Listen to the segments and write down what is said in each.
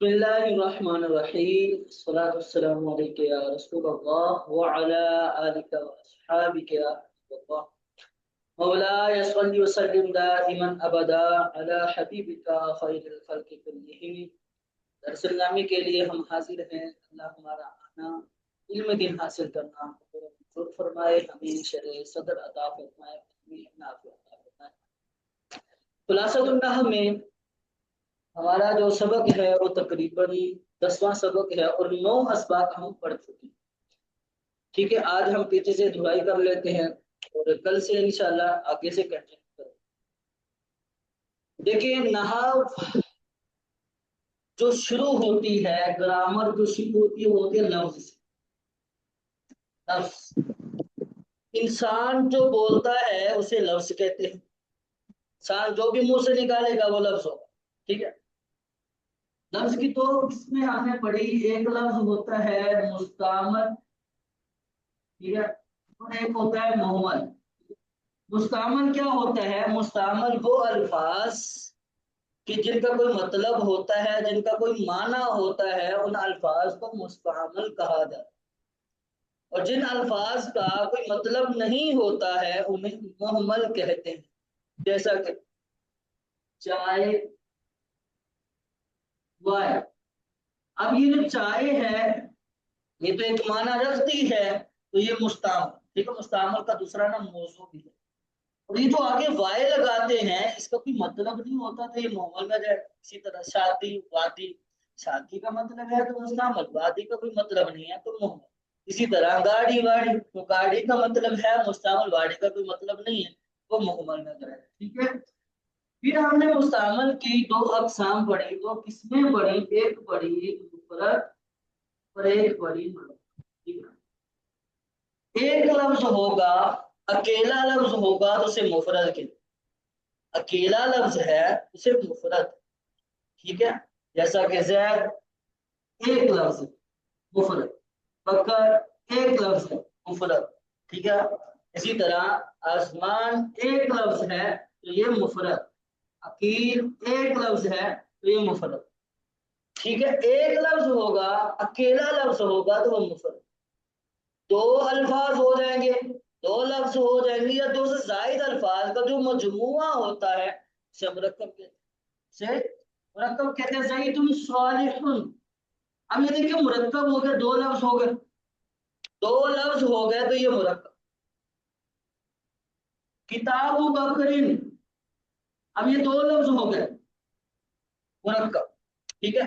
بسم الله الرحمن الرحيم الصلاة والسلام عليك يا رسول الله وعلى آلك وأصحابك يا حبيب الله مولاي صل وسلم دائما أبدا على حبيبك خير الخلق كلهم درس النامی کے لیے ہم حاضر ہیں۔ اللہ ہمارا آنا علم دین حاصل کرنا منظور فرمائے، ہمیں شرع صدر عطا فرمائے، ہمیں نافع عطا فرمائے۔ خلاصۃ النحو میں ہمارا جو سبق ہے وہ تقریباً 10واں سبق ہے اور 9 اسباق ہم پڑھ چکے ہیں۔ ٹھیک ہے، آج ہم پیچھے سے دہرائی کر لیتے ہیں اور کل سے انشاءاللہ آگے سے کنٹینیو کریں۔ دیکھیں، نحو جو شروع ہوتی ہے، گرامر جو شروع ہوتی ہے وہ ہوتی ہے لفظ سے۔ لفظ، انسان جو بولتا ہے اسے لفظ کہتے ہیں۔ انسان جو بھی منہ سے نکالے گا وہ لفظ ہوگا۔ ٹھیک ہے، لفظ کی تو اس میں ہم نے پڑھی، ایک لفظ ہوتا ہے مستعمل، ٹھیک ہے، اور ایک ہوتا ہے مہمل۔ مستعمل کیا ہوتا ہے؟ مستعمل وہ الفاظ کہ جن کا کوئی مطلب ہوتا ہے، جن کا کوئی معنی ہوتا ہے، ان الفاظ کو مستعمل کہا جاتا ہے۔ اور جن الفاظ کا کوئی مطلب نہیں ہوتا ہے انہیں مہمل کہتے ہیں، جیسا کہ چائے، وائے۔ اب یہ جو چائے ہے یہ تو ایک معنی رکھتی ہے، تو یہ مستعمل، ٹھیک ہے، مستعمل کا دوسرا نام موضوع بھی ہے۔ اور یہ جو آگے وائے لگاتے ہیں اس کا کوئی مطلب نہیں ہوتا تو یہ مہمل میں جائے۔ اسی طرح شادی، وادی، شادی کا مطلب ہے تو مستعمل، وادی کا کوئی مطلب نہیں ہے تو مہمل۔ اسی طرح گاڑی واڑی، تو گاڑی کا مطلب ہے مستعمل، واڑی کا کوئی مطلب نہیں ہے وہ مہمل میں جائے۔ ٹھیک ہے، پھر ہم نے مستعمل کی 2 اقسام پڑھی، 2 قسمیں پڑھی، ایک پڑھی مفرد اور ایک پڑھی منفرد۔ ٹھیک ہے، ایک لفظ ہوگا، اکیلا لفظ ہوگا تو اسے مفرد کہتے ہیں۔ اکیلا لفظ ہے اسے مفرد، ٹھیک ہے، جیسا کہ زید ایک لفظ مفرد، بکر ایک لفظ ہے مفرد، ٹھیک ہے۔ اسی طرح آسمان ایک لفظ ہے تو یہ مفرد، عقیل ایک لفظ ہے تو یہ مفرد، ٹھیک ہے۔ ایک لفظ ہوگا، اکیلا لفظ ہوگا تو وہ مفرد۔ 2 الفاظ ہو جائیں گے، 2 لفظ ہو جائیں گے، یا 2 سے زائد الفاظ کا جو مجموعہ ہوتا ہے اسے مرکب کہتے ہیں، اسے مرکب کہتے ہیں۔ زید صالح، اب یہ دیکھیں مرکب ہو گئے، 2 لفظ ہو گئے، 2 لفظ ہو گئے تو یہ مرکب۔ کتاب بکرین، اب یہ 2 لفظ ہو گئے مرکب، ٹھیک ہے۔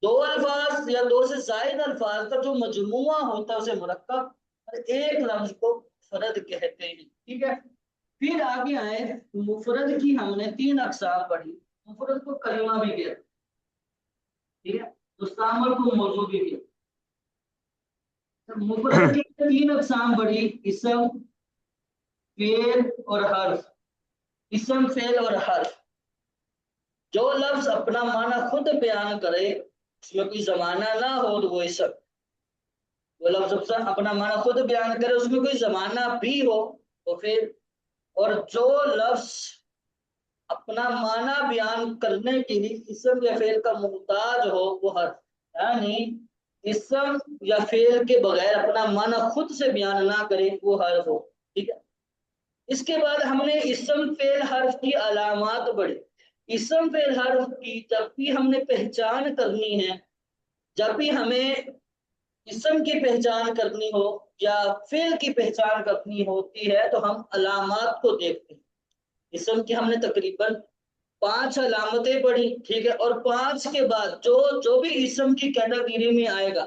2 الفاظ یا 2 سے زائد الفاظ کا جو مجموعہ ہوتا ہے اسے مرکب، اور ایک لفظ کو مفرد کہتے ہیں، ٹھیک ہے۔ پھر آگے آئے، مفرد کی ہم نے 3 اقسام پڑھی۔ مفرد کو کلمہ بھی کہتے ہیں، ٹھیک ہے، مستعمل کو موضوع بھی کہتے ہیں۔ مفرد کی 3 اقسام پڑھی، اسم، فعل اور حرف۔ اسم، فعل اور حرف، جو لفظ اپنا معنی خود بیان کرے، اس میں کوئی زمانہ نہ ہو تو وہ اسم۔ وہ لفظ اپنا معنی خود بیان کرے، اس میں کوئی زمانہ بھی ہو تو پھر، اور جو لفظ اپنا معنی بیان کرنے کے لیے اسم یا فعل کا محتاج ہو وہ حرف، یعنی اسم یا فعل کے بغیر اپنا معنی خود سے بیان نہ کرے وہ حرف ہو، ٹھیک ہے۔ اس کے بعد ہم نے اسم فعل حرف کی علامات پڑھی۔ اسم فعل حرف کی جب بھی ہم نے پہچان کرنی ہے، جب بھی ہمیں اسم کی پہچان کرنی ہو یا فعل کی پہچان کرنی ہوتی ہے تو ہم علامات کو دیکھتے ہیں۔ اسم کی ہم نے تقریباً 5 علامتیں پڑھی، ٹھیک ہے، اور 5 کے بعد جو بھی اسم کی کیٹیگری میں آئے گا،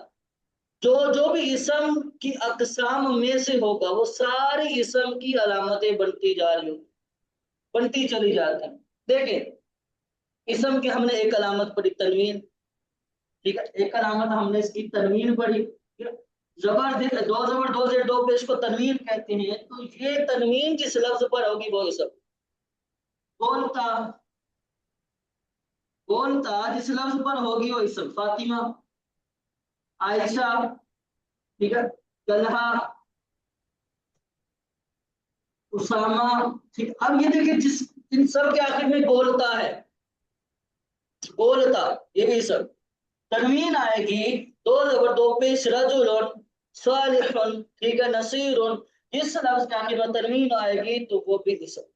جو بھی اسم کی اقسام میں سے ہوگا، وہ ساری اسم کی علامتیں بنتی جا رہی ہوں، بنتی چلی جاتی ہیں۔ دیکھیں، اسم کی ہم نے ایک علامت پڑھی تنوین، ٹھیک ہے، ایک علامت ہم نے اس کی تنوین پڑھی۔ زبر 2 زبر 2 زیر 2 پیش کو تنوین کہتے ہیں، تو یہ تنوین جس لفظ پر ہوگی وہ اسم۔ بولتا، بولتا جس لفظ پر ہوگی وہ اسم۔ فاطمہ، عائشہ، ٹھیک ہے، طلحہ، اسامہ، ٹھیک۔ اب یہ دیکھیں جس ان سب کے آخر میں بولتا ہے، بولتا یہ بھی اسم، تنوین آئے گی، دو زبر دو پیش رجل صالح، ٹھیک ہے، نصیر، جس لفظ کے آخر میں تنوین آئے گی تو وہ بھی اسم،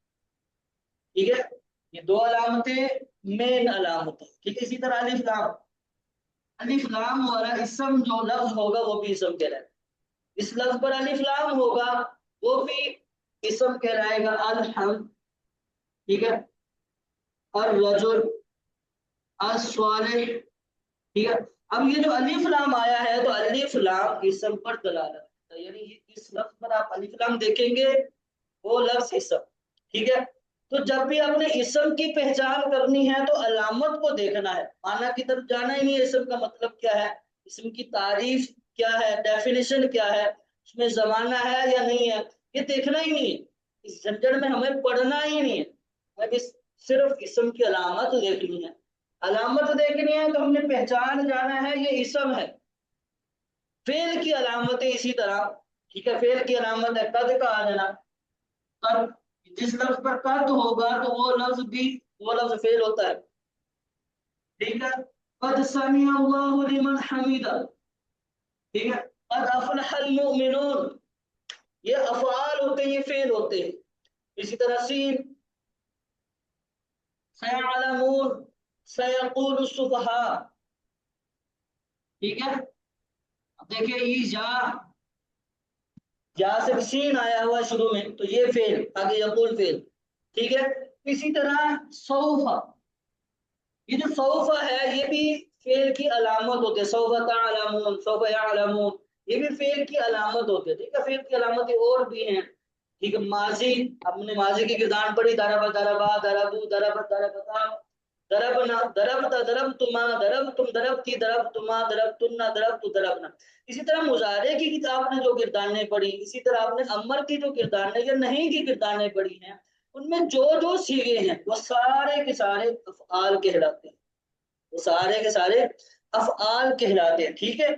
ٹھیک ہے۔ یہ دو علامتیں مین علامتیں، ٹھیک ہے۔ اسی طرح الف لام، الف لام والا اسم جو لفظ ہوگا وہ بھی اسم کہلائے گا، اس لفظ پر الف لام ہوگا وہ بھی اسم کہلائے گا، الحمد، ٹھیک ہے، الرجل، الصالح، ٹھیک ہے۔ اب یہ جو الف لام آیا ہے تو الف لام اسم پر دلالت کرتا ہے، یعنی اس لفظ پر آپ الف لام دیکھیں گے وہ لفظ اسم، ٹھیک ہے۔ تو جب بھی آپ نے اسم کی پہچان کرنی ہے تو علامت کو دیکھنا ہے، معنی کی طرف جانا ہی نہیں ہے، اسم کا مطلب کیا ہے، اسم کی تعریف کیا ہے، ڈیفینیشن کیا ہے، اس میں زمانہ ہے یا نہیں ہے، یہ دیکھنا ہی نہیں ہے، اس جھنجھڑ میں ہمیں پڑھنا ہی نہیں ہے، ہمیں صرف اسم کی علامت دیکھنی ہے۔ علامت دیکھنی ہے تو ہم نے پہچان جانا ہے یہ اسم ہے۔ فعل کی علامت اسی طرح، ٹھیک ہے، فعل کی علامت ہے قد کا آ جانا، قد، جس لفظ پر قد ہوگا تو وہ لفظ بھی وہ لفظ فعل ہوتا ہے، ٹھیک ہے۔ قد سمع اللہ لمن حمیدہ، ٹھیک ہے، قد افلح المؤمنون، یہ افعال ہوتے ہیں، یہ فعل ہوتے ہیں۔ اسی طرح سین، سيعلمون، سيقول السفهاء، ٹھیک ہے۔ اب دیکھیں یہ جا سے سین آیا ہوا شروع میں تو یہ فعل، آگے یقول فعل، ٹھیک ہے۔ اسی طرح سوفا، یہ جو سوفا ہے یہ بھی فعل کی علامت ہوتے ہیں، سوف تعلمون، سوف يعلمون، یہ بھی فعل کی علامت ہوتے ہیں، ٹھیک ہے۔ فعل کی علامتیں اور بھی ہیں، ٹھیک ہے۔ ماضی، ہم نے ماضی کی گردان پڑھی، ضرب ضربا ضربو ضربت ضربتا، ضربنا ضربت ضربتما ضربتم ضربتی ضربتما ضربتن ضربت ضربنا۔ اسی طرح مضارع کی کتاب نے جو گردانیں پڑھی، اسی طرح آپ نے امر کی جو گردانیں یا نہیں کی گردانیں پڑھی ہیں، ان میں جو جو صیغے ہیں وہ سارے کے سارے افعال کہلاتے ہیں، وہ سارے کے سارے افعال کہلاتے ہیں، ٹھیک ہے۔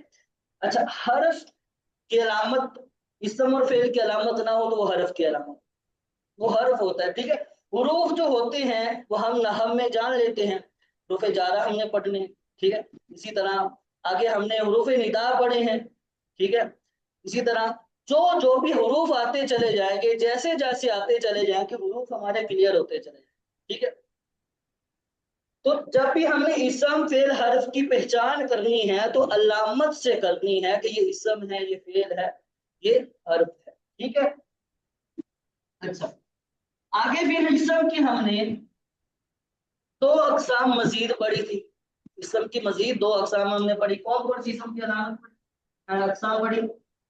اچھا، حرف کی علامت، اسم اور فعل کی علامت نہ ہو تو وہ حرف کی علامت، وہ حرف ہوتا ہے، ٹھیک ہے۔ حروف جو ہوتے ہیں وہ ہم نحو میں جان لیتے ہیں، حروف جارہ ہم نے پڑھنے ہیں، ٹھیک ہے۔ اسی طرح آگے ہم نے حروف ندا پڑھے ہیں، ٹھیک ہے۔ اسی طرح جو بھی حروف آتے چلے جائیں گے، جیسے جیسے آتے چلے جائیں گے حروف ہمارے کلیئر ہوتے چلے جائیں گے، ٹھیک ہے۔ تو جب بھی ہم نے اسم فعل حرف کی پہچان کرنی ہے تو علامت سے کرنی ہے کہ یہ اسم ہے، یہ فعل ہے، یہ حرف ہے، ٹھیک ہے۔ اچھا، آگے پھر اسم کی ہم نے دو اقسام مزید پڑھی تھی، اسم کی مزید دو اقسام ہم نے پڑھی، کون کون سی اسم کی علامت پڑھی، اقسام پڑھی،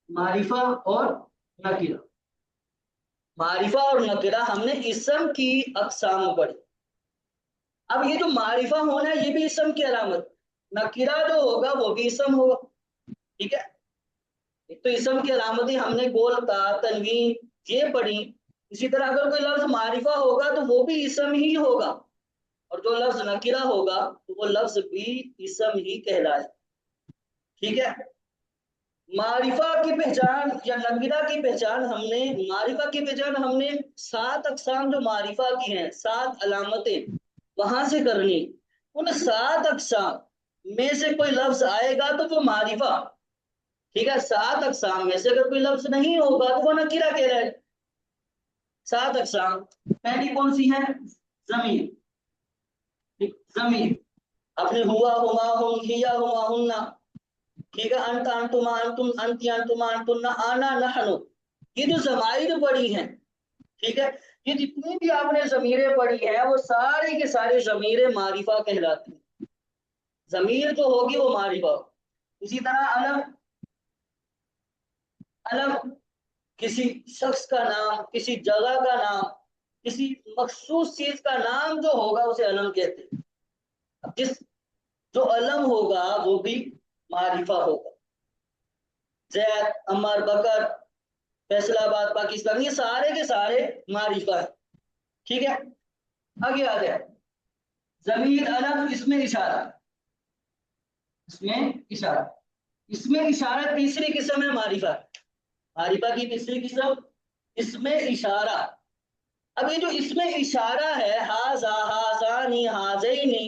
معرفہ اور نکرہ۔ معرفہ اور نکرہ ہم نے اسم کی اقسام پڑھی۔ اب یہ جو معرفہ ہونا ہے یہ بھی اسم کی علامت، نکرہ جو ہوگا وہ بھی اسم ہوگا، ٹھیک ہے۔ ایک تو اسم کی علامتیں ہم نے گول تا، تنوین، یہ پڑھی، اسی طرح اگر کوئی لفظ معرفہ ہوگا تو وہ بھی اسم ہی ہوگا، اور جو لفظ نکرہ ہوگا تو وہ لفظ بھی اسم ہی کہلائے، ٹھیک ہے۔ معرفہ کی پہچان یا نکرہ کی پہچان ہم نے، معرفہ کی پہچان ہم نے 7 اقسام جو معرفہ کی ہیں، 7 علامتیں وہاں سے کرنی، ان 7 اقسام میں سے کوئی لفظ آئے گا تو وہ معرفہ، ٹھیک ہے۔ 7 اقسام میں سے اگر کوئی لفظ نہیں ہوگا تو وہ نکرہ کہلائے۔ 7 اقسام، پہلی کون سی ہے، ضمیر، ضمیر، اپنے ہوا، ہما، ہم، ہیا، ہما، ہننا، ٹھیک ہے، انت، انتما، انتم، انتی، انتما، انتن، آنا، نحنو، یہ جو ضمائر پڑھی ہیں، ٹھیک ہے، یہ جتنی بھی آپ نے ضمیریں پڑھی ہیں وہ ساری کے سارے ضمیر معرفہ کہلاتی ہیں، ضمیر جو ہوگی وہ معرفہ۔ اسی طرح علم، علم کسی شخص کا نام، کسی جگہ کا نام، کسی مخصوص چیز کا نام جو ہوگا اسے علم کہتے ہیں۔ اب جس جو علم ہوگا وہ بھی معرفہ ہوگا، زید، عمر، بکر، فیصل آباد، پاکستان، یہ سارے کے سارے معرفہ ہے، ٹھیک ہے۔ آگے آ گیا ضمیر، علم، اس میں اشارہ، اس میں اشارہ، اس میں اشارہ تیسری قسم ہے معرفہ، معرفہ کی تیسری قسم اس میں اشارہ۔ اب یہ جو اس میں اشارہ ہے، ہاذا، ہاذانی، ہاذینی،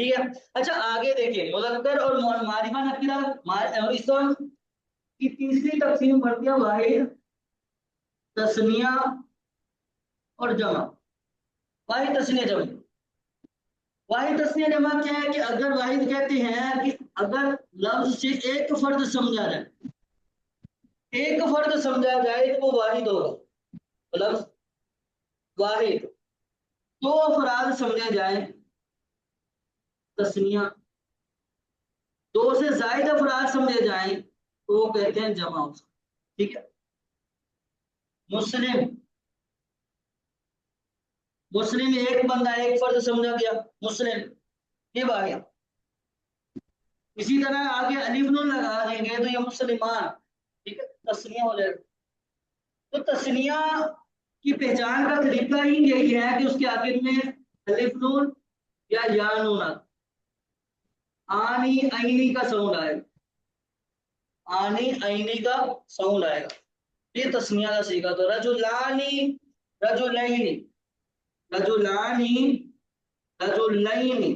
ٹھیک ہے. اچھا آگے دیکھیں مذکر اور معرفہ نکرہ اور اسم کی تیسری تقسیم پڑتی ہے واحد تثنیہ اور جمع. واحد تثنیہ جمع. واحد تثنیہ جمع کیا ہے کہ اگر واحد کہتے ہیں کہ اگر لفظ سے ایک فرد سمجھا جائے، ایک فرد سمجھا جائے تو وہ واحد ہوگا. لفظ واحد دو افراد سمجھے جائیں تثنیہ، دو سے زائد افراد سمجھے جائیں تو وہ کہتے ہیں جمع. ٹھیک ہے. مسلم، مسلم ایک بندہ ایک فرد سمجھا گیا مسلم، یہ واحد. اسی طرح آگے الف نون لگا دیں گے تو یہ مسلمان، ٹھیک ہے، تثنیہ ہو جائے گا. تو تثنیہ کی پہچان کا طریقہ ہی یہی ہے کہ اس کے آخر میں الف نون یا نون آنی عینی کا ساؤنڈ آئے گا، آنی عینی کا ساؤنڈ آئے گا. یہ تثنیہ کا صیغہ. تو رجلانی، رجلینی، رجلانی، رجلینی،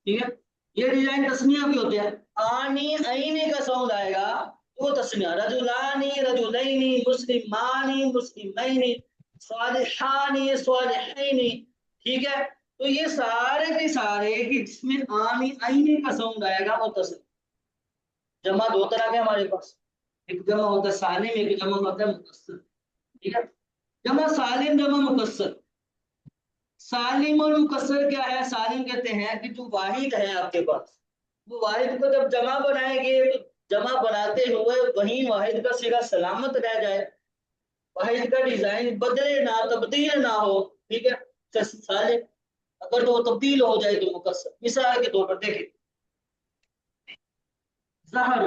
ٹھیک ہے. یہ ڈیزائن تثنیہ بھی ہوتے ہیں. آنی عینی کا ساؤنڈ آئے گا تو وہ تثنیہ. رجلانی، رجلینی، مسلمانی، مسلمینی، صالحانی، صالحینی. ٹھیک ہے. تو یہ سارے کے سارے کہ جس میں آنی عینی کا ساؤنڈ آئے گا وہ تثنیہ. جمع دو طرح کے ہمارے پاس، ایک جمع ہوتا ہے سالم، ایک جمع ہوتا ہے مکسر. ٹھیک ہے. جمع سالم، جمع مکسر. سالم اور مکسر کیا ہے؟ سالم کہتے ہیں کہ جو واحد ہے آپ کے پاس، وہ واحد کو جب جمع بنائیں گے تو جمع بناتے ہوئے وہیں واحد کا صیغہ سلامت رہ جائے، واحد کا ڈیزائن بدلے نہ، تبدیل نہ ہو. ٹھیک ہے. سالم. اگر تو وہ تبدیل ہو جائے تو مکسر. مثال کے طور پر دیکھیں زہر،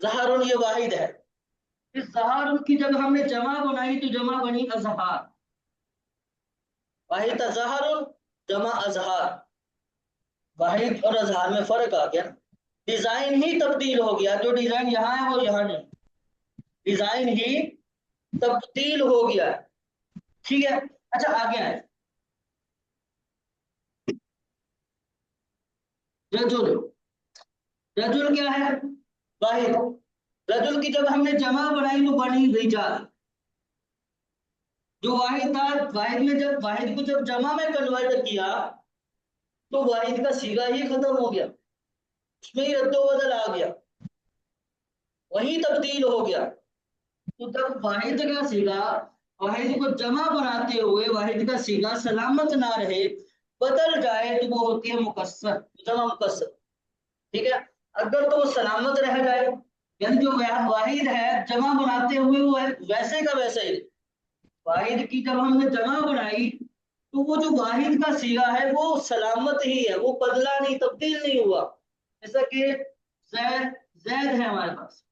زہر یہ واحد ہے. اس زہر کی جب ہم نے جمع بنائی تو جمع بنی ازہار. واحد زہر جمع ازہار. واحد اور اظہار میں فرق آ گیا، ڈیزائن ہی تبدیل ہو گیا. جو ڈیزائن یہاں ہے وہ یہاں نہیں، ڈیزائن ہی تبدیل ہو گیا. ٹھیک ہے. اچھا آگے آئے رجل. رجل کیا ہے؟ واحد. رجل کی جب ہم نے جمع بنائی تو بنی رجال. جو واحد تھا، واحد میں جب واحد کو جب جمع میں کنورٹ کیا تو واحد کا صیغہ ہی ختم ہو گیا، اس میں ہی رد و بدل آ گیا، وہی تبدیل ہو گیا. تو جب واحد کا صیغہ واحد کو جمع بناتے ہوئے واحد کا صیغہ سلامت نہ رہے، بدل جائے تو وہ ہوتی ہے مکسر، جمع مکسر. ٹھیک ہے. اگر تو وہ سلامت رہ جائے یعنی جو واحد ہے جمع بناتے ہوئے وہ ویسے کا ویسے ہی، واحد کی جب ہم نے جمع بنائی تو وہ جو واحد کا صیغہ ہے وہ سلامت ہی ہے، وہ بدلا نہیں، تبدیل نہیں ہوا. جیسا کہ زید، زید ہے ہمارے پاس.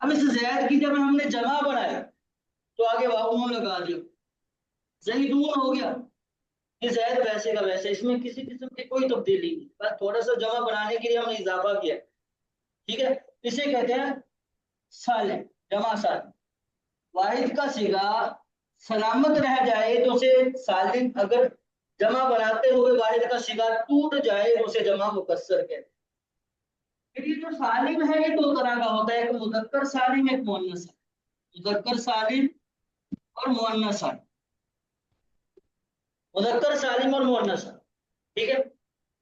اب اس زید کی جب ہم نے جمع بنایا تو آگے واؤ لگا دیا، زیدون ہو گیا. یہ زید ویسے کا ویسے، اس میں کسی قسم کی کوئی تبدیلی نہیں، بس تھوڑا سا جمع بنانے کے لیے ہم نے اضافہ کیا. ٹھیک ہے. اسے کہتے ہیں سالم، جمع سالم. واحد کا صیغہ سلامت رہ جائے تو اسے سالم، اگر جمع بناتے ہوئے واحد کا صیغہ ٹوٹ جائے تو اسے جمع مکسر کہتے ہیں. یہ جو سالم ہے یہ دو طرح کا ہوتا ہے، ایک مذکر سالم، ایک مؤنث سالم. مذکر سالم اور مؤنث سالم. مذکر سالم اور مؤنث سالم. ٹھیک ہے.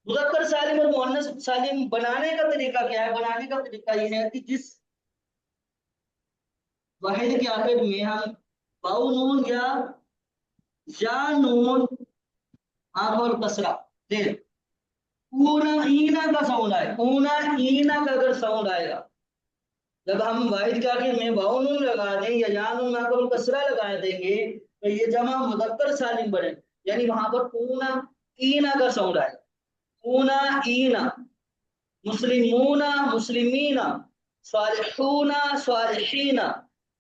مذکر سالم اور مؤنث سالم بنانے کا طریقہ کیا ہے؟ بنانے کا طریقہ یہ ہے کہ جس واحد کے آخر میں ہم واؤ نون یا نون اور کسرہ دے، اونا اینا کا ساؤنڈ آئے، اونا اینا کا اگر ساؤنڈ آئے گا، جب ہم واحد کے آخر میں واؤ نون لگا دیں یا نون اور کسرہ لگا دیں گے تو یہ جمع مذکر سالم بنے، یعنی وہاں پر اونا اینا کا ساؤنڈ آئے گا. اونا اینا، مسلمون مسلمین، صالحون صالحین،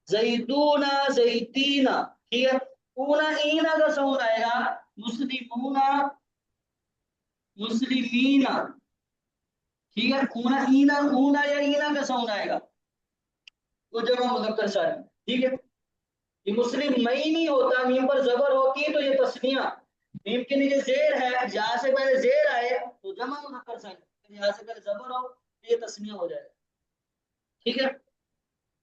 زیدون زیدین. ٹھیک ہے. اونا اینا کا ساؤنڈ آئے گا، مسلمون مسلمین. ٹھیک ہے. اونا اینا، اونا یا اینا کا ساؤنڈ آئے گا، وہ جمع مذکر سالم. ٹھیک ہے. یہ مسلم مئی نہیں ہوتا، میم پر زبر ہوتی ہے تو یہ تسنیہ، میم کے نیچے زیر ہے، یا سے پہلے زیر آئے تو جمع مذکر سالم، یا سے پہلے زبر ہو تو یہ تسنیہ ہو جائے گا، ٹھیک ہے۔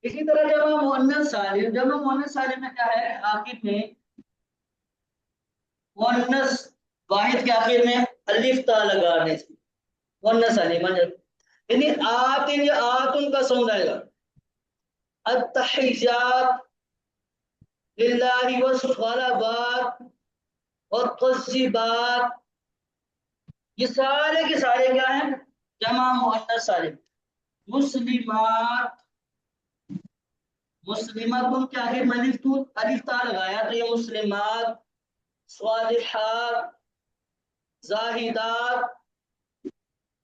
اسی طرح جمع مؤنث سالم، جمع مؤنث سالم میں کیا ہے، آخر میں مؤنث واحد کے آخر میں الف تا لگانے سے مؤنث سالم بن جائے، یعنی آتن یا آتن کا ساؤنڈ آئے گا، التحیات للہ والصلوات والطیبات، یہ سارے کے سارے کیا ہیں، جمع مؤنث سالم۔ مسلمات، مسلمات کو کیا ہے، الف تا لگایا تو یہ مسلمات، صالحات، زاہدات،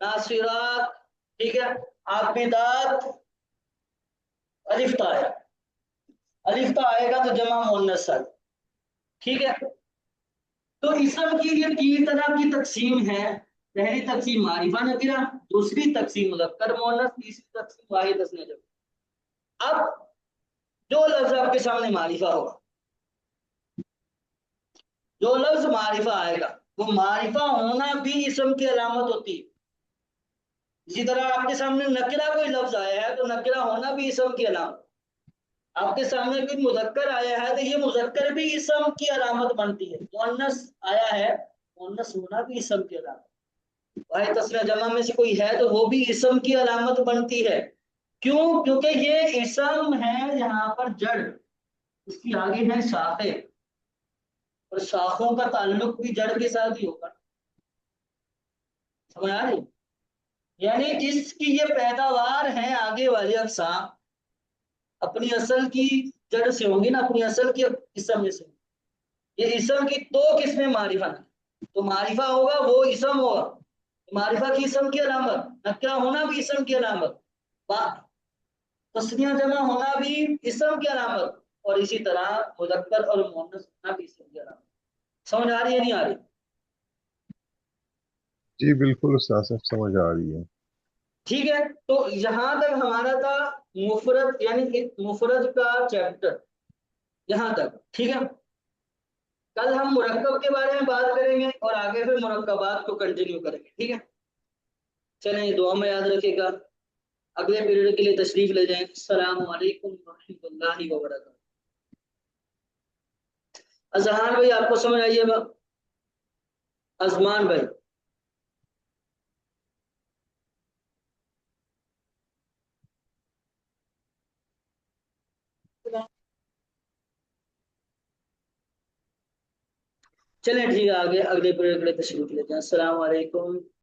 ناصرات، ٹھیک ہے، عابدات، الف تا ہے، الف تا آئے گا تو جمع مؤنث سالم، ٹھیک ہے۔ تو اسم کی یہ تین طرح کی تقسیم ہے، پہلی تقسیم معرفہ نکرہ، دوسری تقسیم مذکر مؤنث، تیسری تقسیم واحد اثنی جمع۔ اب جو لفظ آپ کے سامنے معرفہ ہوگا، جو لفظ معرفہ آئے گا وہ معرفہ ہونا بھی اسم کی علامت ہوتی ہے، اسی طرح آپ کے سامنے نکرہ کوئی لفظ آیا ہے تو نکرہ ہونا بھی اسم کی علامت، آپ کے سامنے کوئی مذکر آیا ہے تو یہ مذکر بھی اسم کی علامت بنتی ہے، مؤنث آیا ہے مؤنث ہونا بھی اسم کی علامت، واحد تسنیہ جمع میں سے کوئی ہے تو وہ بھی اسم کی علامت بنتی ہے، کیوں؟ کیونکہ یہ اسم ہے یہاں پر جڑ، اس کی آگے ہے شاخیں، اور شاخوں کا تعلق بھی جڑ کے ساتھ ہی ہوگا، سمجھ آ رہی؟ یعنی اس کی یہ پیداوار ہے آگے والی اقسام اپنی اصل کی جڑ سے ہوں گی نا، اپنی اصل کی اسم میں سے، یہ اسم کی دو قسمیں معرفہ ہیں، تو معرفہ ہوگا وہ اسم ہوگا، معرفہ کی اسم کی علامت، نکرہ ہونا بھی اسم کی علامت، تسنیہ جمع ہونا بھی اسم کی علامت، اور اسی طرح مذکر اور مؤنث ہونا بھی اسم کی علامت، سمجھ آ رہی ہے نہیں آ رہی؟ جی بالکل استاد صاحب سمجھ آ رہی ہے۔ ٹھیک ہے، تو یہاں تک ہمارا تھا مفرد، یعنی مفرد کا چیپٹر یہاں تک، ٹھیک ہے۔ کل ہم مرکب کے بارے میں بات کریں گے اور آگے پھر مرکبات کو کنٹینیو کریں گے، ٹھیک ہے۔ چلیں دعا میں یاد رکھے گا، اگلے پیریڈ کے لیے تشریف لے جائیں۔ السلام علیکم ورحمۃ اللہ وبرکاتہ۔ اذہان بھائی آپ کو سمجھ آئیے گا؟ ازمان بھائی، چلیں ٹھیک ہے، آگے اگلے پیریڈ کے لیے تشریف لے جائیں۔ السلام علیکم